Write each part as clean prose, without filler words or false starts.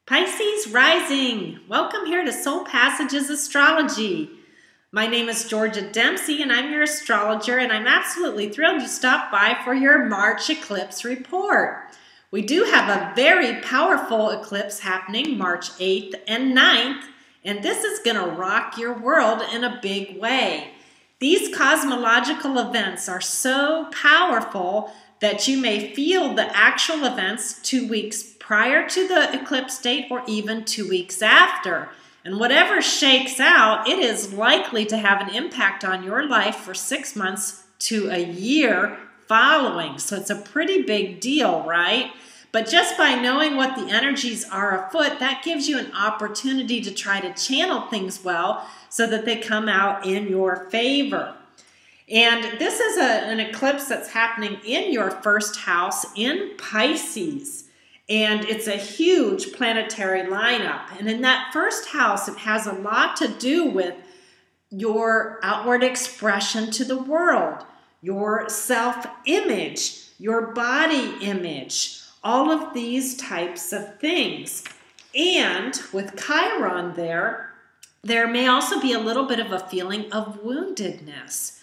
Pisces Rising! Welcome here to Soul Passages Astrology. My name is Georgia Dempsey and I'm your astrologer, and I'm absolutely thrilled you stopped by for your March eclipse report. We do have a very powerful eclipse happening March 8th and 9th, and this is going to rock your world in a big way. These cosmological events are so powerful that you may feel the actual events 2 weeks prior to the eclipse date or even 2 weeks after. And whatever shakes out, it is likely to have an impact on your life for 6 months to a year following. So it's a pretty big deal, right? But just by knowing what the energies are afoot, that gives you an opportunity to try to channel things well so that they come out in your favor. And this is an eclipse that's happening in your first house in Pisces. And it's a huge planetary lineup. And in that first house, it has a lot to do with your outward expression to the world, your self-image, your body image, all of these types of things. And with Chiron there may also be a little bit of a feeling of woundedness.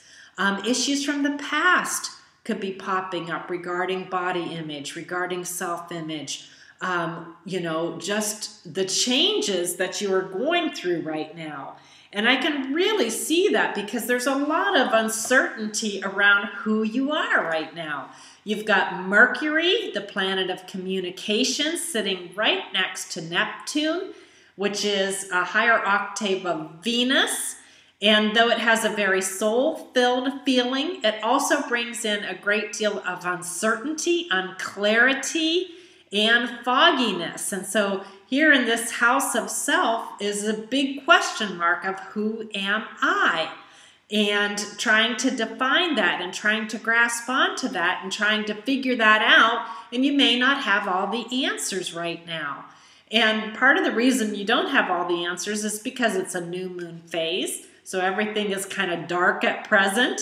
Issues from the past could be popping up regarding body image, regarding self-image, just the changes that you are going through right now. And I can really see that because there's a lot of uncertainty around who you are right now. You've got Mercury, the planet of communication, sitting right next to Neptune, which is a higher octave of Venus. And though it has a very soul-filled feeling, it also brings in a great deal of uncertainty, unclarity, and fogginess. And so here in this house of self is a big question mark of who am I? And trying to define that and trying to grasp onto that and trying to figure that out. And you may not have all the answers right now. And part of the reason you don't have all the answers is because it's a new moon phase. So everything is kind of dark at present.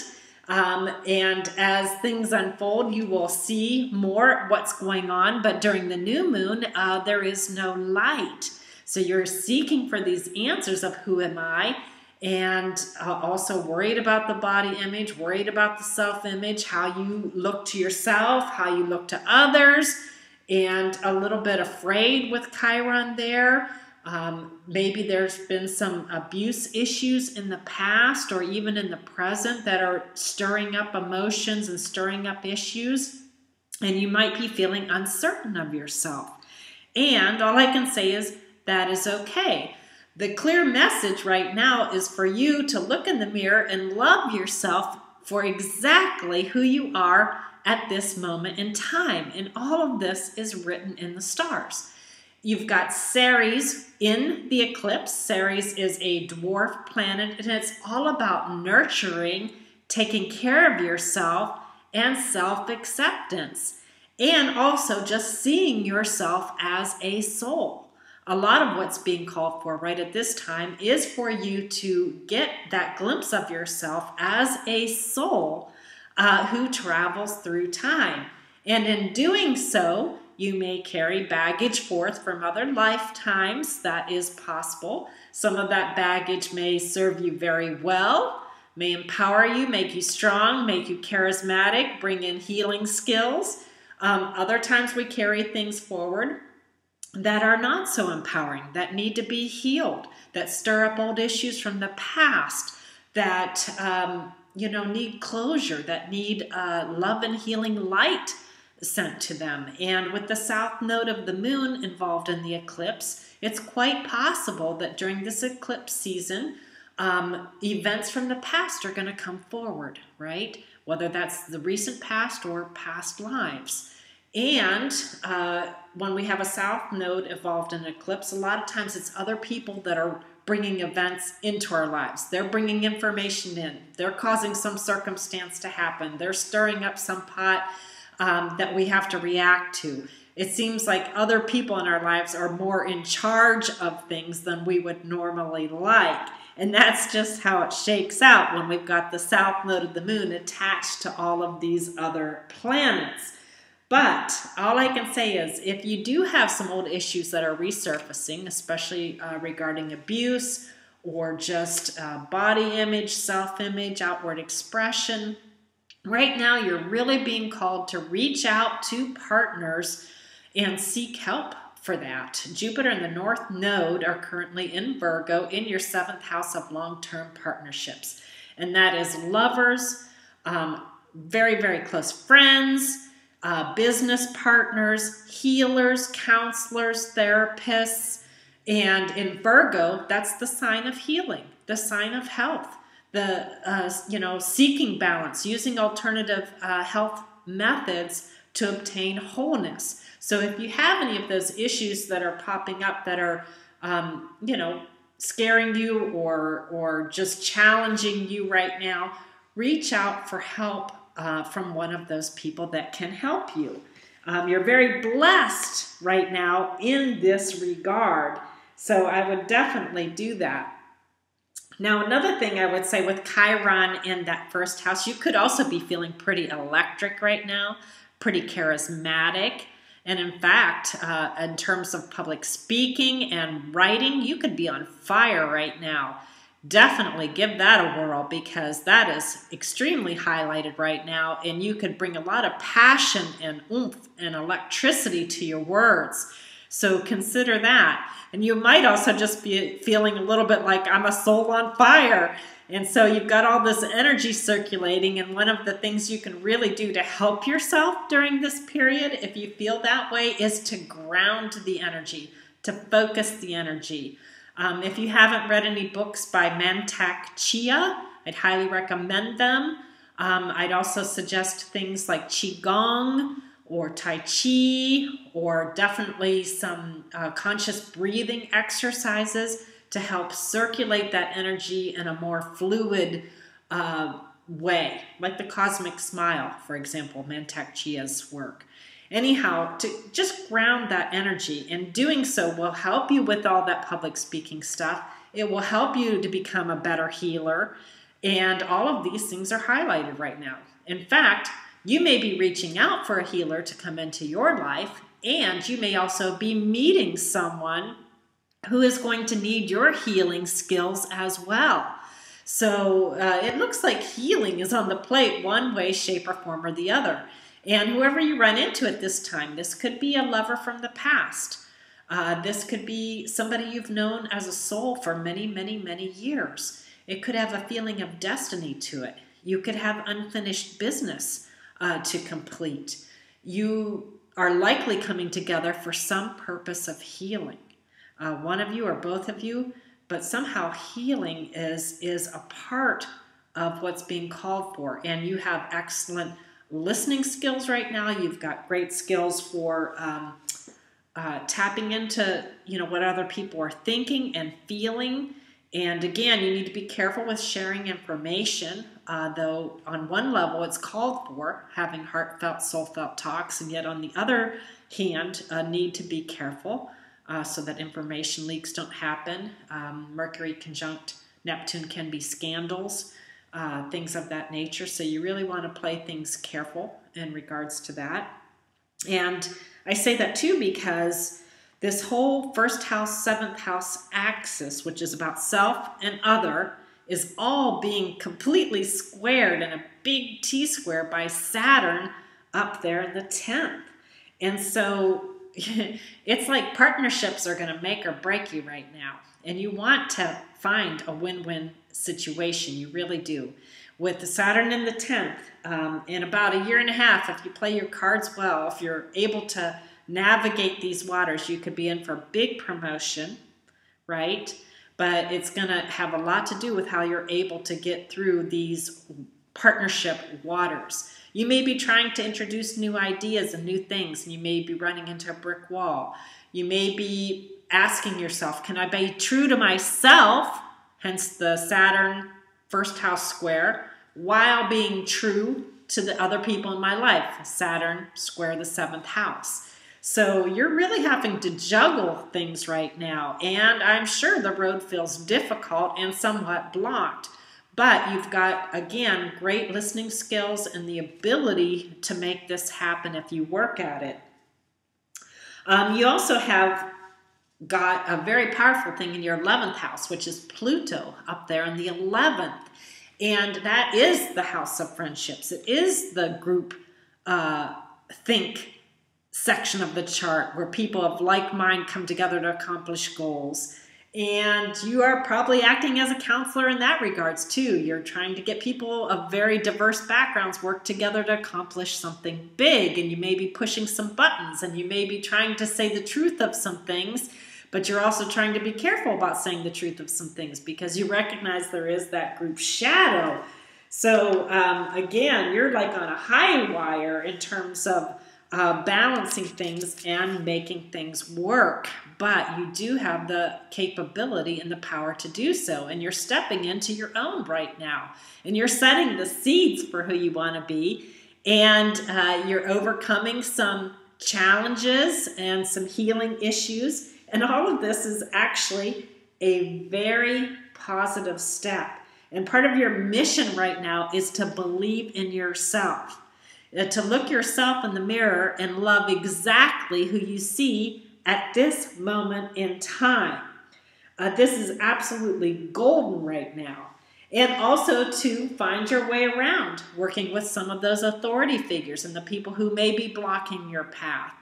And as things unfold, you will see more what's going on. But during the new moon, there is no light. So you're seeking for these answers of who am I? And also worried about the body image, worried about the self-image, how you look to yourself, how you look to others, and a little bit afraid with Chiron there. Maybe there's been some abuse issues in the past or even in the present that are stirring up emotions and stirring up issues, and you might be feeling uncertain of yourself. And all I can say is that is okay. The clear message right now is for you to look in the mirror and love yourself for exactly who you are at this moment in time. And all of this is written in the stars. You've got Ceres in the eclipse. Ceres is a dwarf planet, and it's all about nurturing, taking care of yourself, and self-acceptance. And also just seeing yourself as a soul. A lot of what's being called for right at this time is for you to get that glimpse of yourself as a soul who travels through time. And in doing so, you may carry baggage forth from other lifetimes. That is possible. Some of that baggage may serve you very well, may empower you, make you strong, make you charismatic, bring in healing skills. Other times we carry things forward that are not so empowering, that need to be healed, that stir up old issues from the past, that need closure, that need love and healing light sent to them. And with the south node of the moon involved in the eclipse, it's quite possible that during this eclipse season, events from the past are going to come forward, right? Whether that's the recent past or past lives. And when we have a south node involved in an eclipse, a lot of times it's other people that are bringing events into our lives. They're bringing information in. They're causing some circumstance to happen. They're stirring up some pot that we have to react to. It seems like other people in our lives are more in charge of things than we would normally like. And that's just how it shakes out when we've got the south node of the moon attached to all of these other planets. But all I can say is if you do have some old issues that are resurfacing, especially regarding abuse or just body image, self-image, outward expression, right now you're really being called to reach out to partners and seek help for that. Jupiter and the North Node are currently in Virgo in your 7th house of long-term partnerships. And that is lovers, very, very close friends, business partners, healers, counselors, therapists. And in Virgo, that's the sign of healing, the sign of health, the, seeking balance, using alternative health methods to obtain wholeness. So if you have any of those issues that are popping up that are, scaring you or just challenging you right now, reach out for help from one of those people that can help you. You're very blessed right now in this regard. So I would definitely do that. Now, another thing I would say with Chiron in that 1st house, you could also be feeling pretty electric right now, pretty charismatic. And in fact, in terms of public speaking and writing, you could be on fire right now. Definitely give that a whirl because that is extremely highlighted right now, and you could bring a lot of passion and oomph and electricity to your words. So consider that. And you might also just be feeling a little bit like I'm a soul on fire. And so you've got all this energy circulating, and one of the things you can really do to help yourself during this period, if you feel that way, is to ground the energy, to focus the energy. If you haven't read any books by Mantak Chia, I'd highly recommend them. I'd also suggest things like Qigong or Tai Chi, or definitely some conscious breathing exercises to help circulate that energy in a more fluid way, like the Cosmic Smile, for example, Mantak Chia's work. Anyhow, to just ground that energy, and doing so will help you with all that public speaking stuff. It will help you to become a better healer, and all of these things are highlighted right now. In fact, you may be reaching out for a healer to come into your life, and you may also be meeting someone who is going to need your healing skills as well. So it looks like healing is on the plate one way, shape, or form or the other. And whoever you run into at this time, this could be a lover from the past. This could be somebody you've known as a soul for many, many, many years. It could have a feeling of destiny to it. You could have unfinished business to complete. You are likely coming together for some purpose of healing. One of you or both of you, but somehow healing is a part of what's being called for. And you have excellent listening skills right now. You've got great skills for tapping into what other people are thinking and feeling. And again, you need to be careful with sharing information, though on one level it's called for, having heartfelt, soul-felt talks, and yet on the other hand, need to be careful so that information leaks don't happen. Mercury conjunct Neptune can be scandals, things of that nature. So you really want to play things careful in regards to that. And I say that too because this whole 1st house, 7th house axis, which is about self and other, is all being completely squared in a big T-square by Saturn up there in the 10th. And so it's like partnerships are going to make or break you right now. And you want to find a win-win situation. You really do. With the Saturn in the 10th, in about a year and a half, if you play your cards well, if you're able to navigate these waters, you could be in for big promotion, right? But it's going to have a lot to do with how you're able to get through these partnership waters. You may be trying to introduce new ideas and new things, and you may be running into a brick wall. You may be asking yourself, can I be true to myself, hence the Saturn first house square, while being true to the other people in my life? Saturn square the 7th house. So you're really having to juggle things right now, and I'm sure the road feels difficult and somewhat blocked. But you've got, again, great listening skills and the ability to make this happen if you work at it. You also have got a very powerful thing in your 11th house, which is Pluto up there in the 11th. And that is the house of friendships. It is the group think section of the chart where people of like mind come together to accomplish goals. And you are probably acting as a counselor in that regards too. You're trying to get people of very diverse backgrounds work together to accomplish something big. And you may be pushing some buttons, and you may be trying to say the truth of some things, but you're also trying to be careful about saying the truth of some things because you recognize there is that group shadow. So again, you're like on a high wire in terms of balancing things and making things work. But you do have the capability and the power to do so. And you're stepping into your own right now. And you're setting the seeds for who you want to be. And you're overcoming some challenges and some healing issues. And all of this is actually a very positive step. And part of your mission right now is to believe in yourself. To look yourself in the mirror and love exactly who you see at this moment in time. This is absolutely golden right now. And also to find your way around, working with some of those authority figures and the people who may be blocking your path.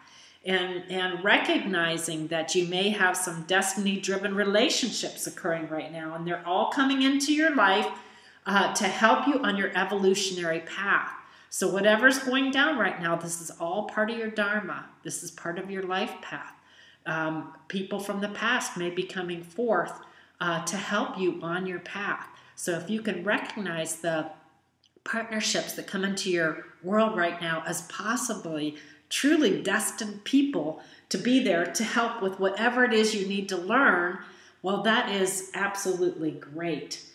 And recognizing that you may have some destiny-driven relationships occurring right now, and they're all coming into your life to help you on your evolutionary path. So whatever's going down right now, this is all part of your dharma. This is part of your life path. People from the past may be coming forth to help you on your path. So if you can recognize the partnerships that come into your world right now as possibly truly destined people to be there to help with whatever it is you need to learn, well, that is absolutely great.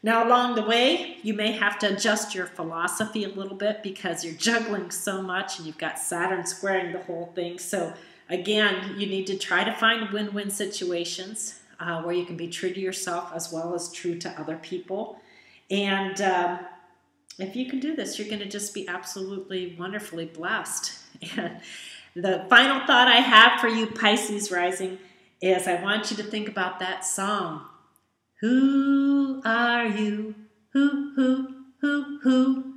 Now, along the way, you may have to adjust your philosophy a little bit because you're juggling so much and you've got Saturn squaring the whole thing. So again, you need to try to find win-win situations where you can be true to yourself as well as true to other people. And if you can do this, you're going to just be absolutely wonderfully blessed. And the final thought I have for you, Pisces Rising, is I want you to think about that song. Who are you? Who?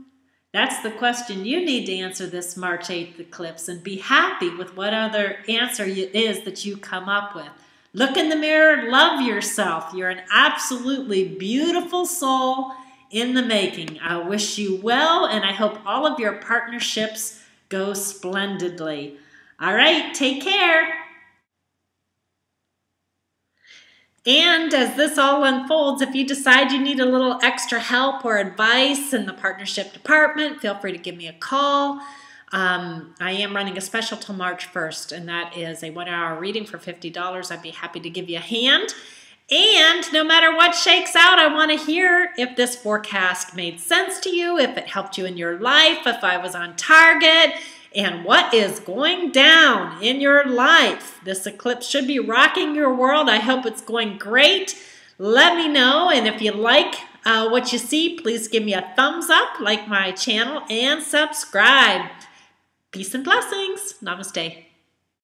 That's the question you need to answer this March 8th eclipse, and be happy with what other answer it is that you come up with. Look in the mirror, love yourself. You're an absolutely beautiful soul in the making. I wish you well, and I hope all of your partnerships go splendidly. All right, take care. And as this all unfolds, if you decide you need a little extra help or advice in the partnership department, feel free to give me a call. I am running a special till March 1st, and that is a 1-hour reading for $50. I'd be happy to give you a hand. And no matter what shakes out, I want to hear if this forecast made sense to you, if it helped you in your life, if I was on target, and what is going down in your life. This eclipse should be rocking your world. I hope it's going great. Let me know, and if you like what you see, please give me a thumbs up, like my channel, and subscribe. Peace and blessings. Namaste.